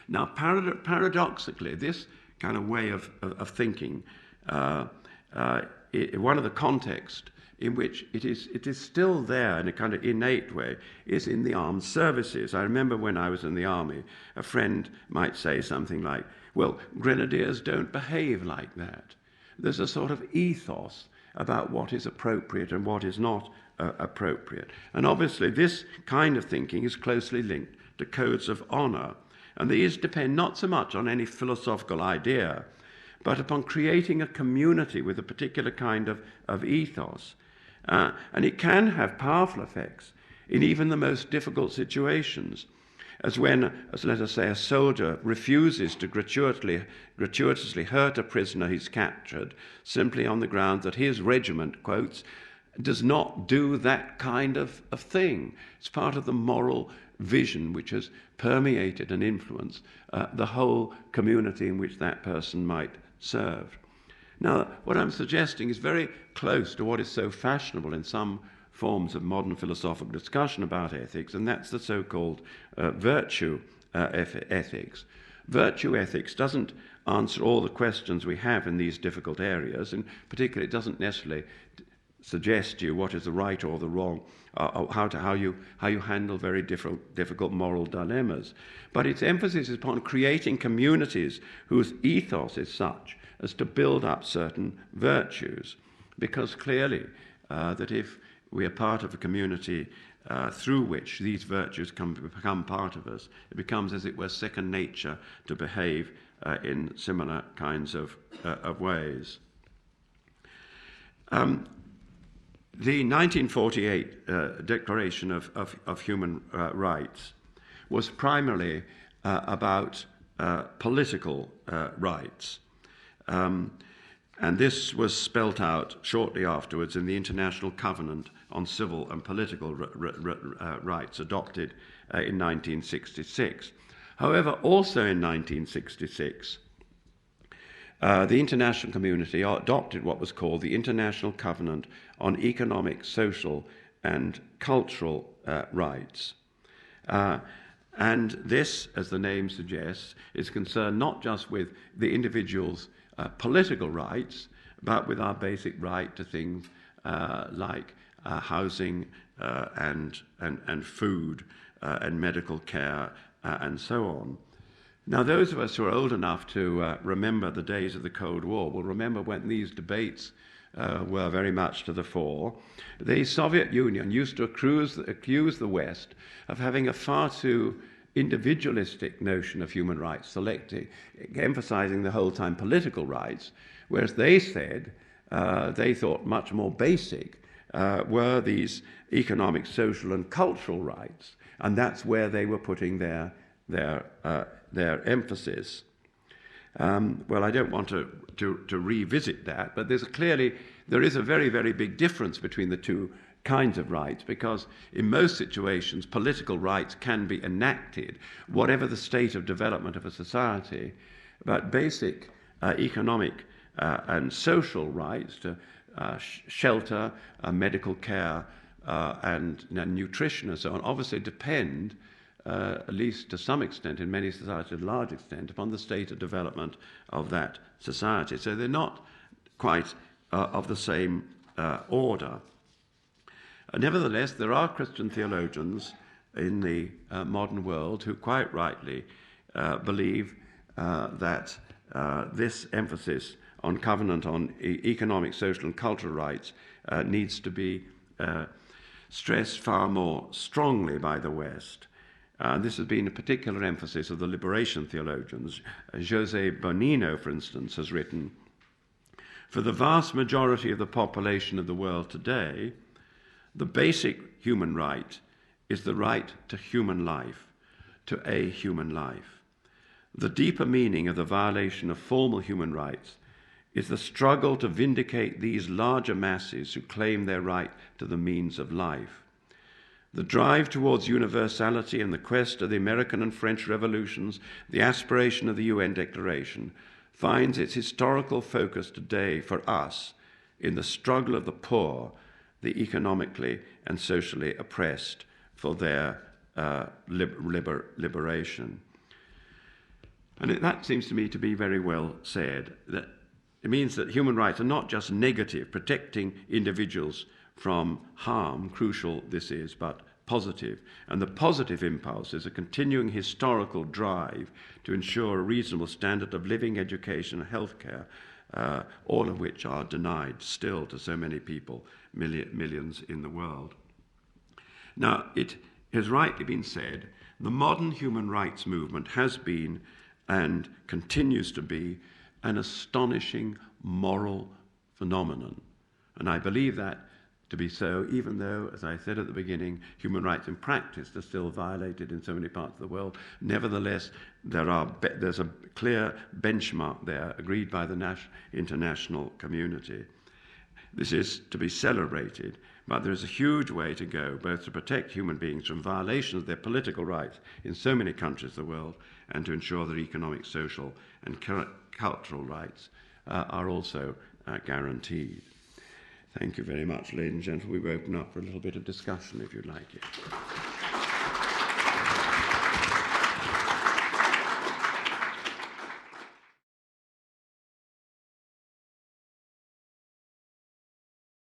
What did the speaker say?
Now, paradoxically, this kind of way of thinking, one of the contexts in which it is still there in a kind of innate way is in the armed services. I remember when I was in the army, a friend might say something like, well, grenadiers don't behave like that. There's a sort of ethos about what is appropriate and what is not appropriate. And obviously this kind of thinking is closely linked to codes of honor. And these depend not so much on any philosophical idea, but upon creating a community with a particular kind of ethos. And it can have powerful effects in even the most difficult situations, as when, let us say, a soldier refuses to gratuitously hurt a prisoner he's captured simply on the ground that his regiment, quotes, does not do that kind of thing. It's part of the moral vision which has permeated and influenced the whole community in which that person might serve. Now, what I'm suggesting is very close to what is so fashionable in some forms of modern philosophical discussion about ethics, and that's the so-called virtue ethics. Virtue ethics doesn't answer all the questions we have in these difficult areas, and particularly it doesn't necessarily suggest to you what is the right or the wrong, or how you handle very difficult moral dilemmas. But its emphasis is upon creating communities whose ethos is such as to build up certain virtues, because clearly that if we are part of a community through which these virtues become part of us, it becomes, as it were, second nature to behave in similar kinds of ways. The 1948 Declaration of Human Rights was primarily about political rights. And this was spelt out shortly afterwards in the International Covenant on Civil and Political Rights, adopted in 1966. However, also in 1966, the international community adopted what was called the International Covenant on Economic, Social, and Cultural Rights. And this, as the name suggests, is concerned not just with the individual's political rights, but with our basic right to things like housing and food and medical care and so on. Now, those of us who are old enough to remember the days of the Cold War will remember when these debates were very much to the fore. The Soviet Union used to accuse the West of having a far too individualistic notion of human rights, emphasizing the whole time political rights, whereas they said they thought much more basic were these economic, social, and cultural rights, and that's where they were putting their emphasis. Well, I don't want to revisit that, but there is a very, very big difference between the two kinds of rights, because in most situations political rights can be enacted, whatever the state of development of a society, but basic economic and social rights to shelter, medical care, and nutrition and so on obviously depend, at least to some extent, in many societies, to a large extent, upon the state of development of that society. So they're not quite of the same order. Nevertheless, there are Christian theologians in the modern world who quite rightly believe that this emphasis on covenant on economic, social, and cultural rights needs to be stressed far more strongly by the West. This has been a particular emphasis of the liberation theologians. José Bonino, for instance, has written, "For the vast majority of the population of the world today, the basic human right is the right to human life, to a human life. The deeper meaning of the violation of formal human rights is the struggle to vindicate these larger masses who claim their right to the means of life. The drive towards universality and the quest of the American and French revolutions, the aspiration of the UN Declaration, finds its historical focus today for us in the struggle of the poor, the economically and socially oppressed, for their liberation." And that seems to me to be very well said. That it means that human rights are not just negative, protecting individuals from harm, crucial this is, but positive. And the positive impulse is a continuing historical drive to ensure a reasonable standard of living, education, and healthcare, all of which are denied still to so many people, millions in the world. Now, it has rightly been said, the modern human rights movement has been and continues to be an astonishing moral phenomenon. And I believe that to be so, even though, as I said at the beginning, human rights in practice are still violated in so many parts of the world. Nevertheless, there's a clear benchmark there agreed by the international community. This is to be celebrated, but there is a huge way to go, both to protect human beings from violations of their political rights in so many countries of the world, and to ensure that economic, social, and cultural rights are also guaranteed. Thank you very much, ladies and gentlemen. We've opened up for a little bit of discussion, if you'd like it.